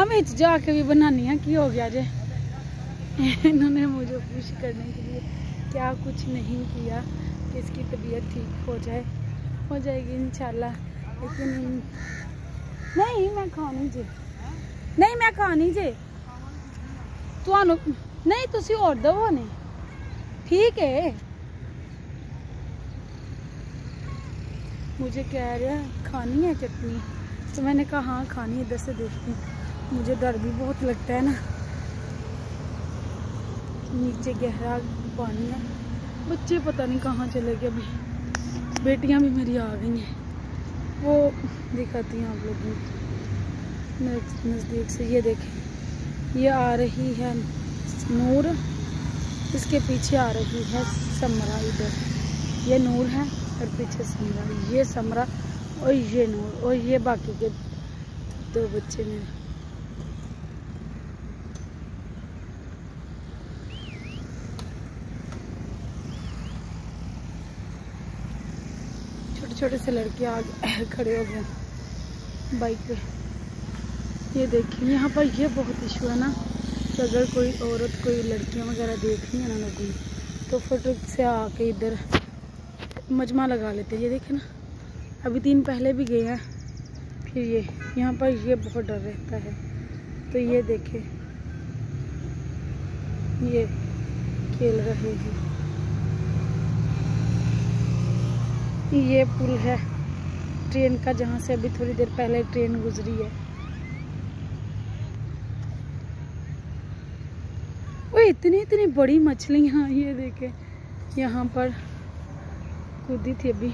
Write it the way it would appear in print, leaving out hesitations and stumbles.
में जाके भी बनानी है कि हो गया जे इन्होंने मुझे खुश करने के लिए क्या कुछ नहीं किया कि इसकी तबीयत ठीक हो जाएगी इंशाल्लाह। लेकिन नहीं मैं खानी जे नहीं मैं खानी जे ਤੁਹਾਨੂੰ नहीं तुसी और दवो नहीं ठीक है। मुझे कह रहा है खानी है चटनी, तो मैंने कहा हाँ खानी है, इधर से देखती हूँ। मुझे डर भी बहुत लगता है ना, नीचे गहरा पानी है। बच्चे पता नहीं कहाँ चले गए अभी। बेटियाँ भी मेरी आ गई हैं, वो दिखाती हैं आप लोगों को नज़दीक से। ये देखें, ये आ रही है नूर, इसके पीछे आ रही है समरा। इधर ये नूर है और पीछे समरा, ये समरा और ये नूर, और ये बाकी के 2 बच्चे मेरे। छोटे छोटे से लड़के आगे खड़े हो गए बाइक पे। ये देखिए यहाँ पर ये बहुत इशू है ना, तो अगर कोई औरत कोई लड़कियां वगैरह देख रही है ना लोगों, तो फटक से आके इधर मजमा लगा लेते हैं। ये देखे ना, अभी 3 पहले भी गए हैं। फिर ये यहाँ पर ये बहुत डर रहता है। तो ये देखे, ये खेल रहे हैं। ये पुल है ट्रेन का, जहाँ से अभी थोड़ी देर पहले ट्रेन गुजरी है। वो इतनी बड़ी मछलियाँ, ये देखे यहाँ पर कूदी थी अभी।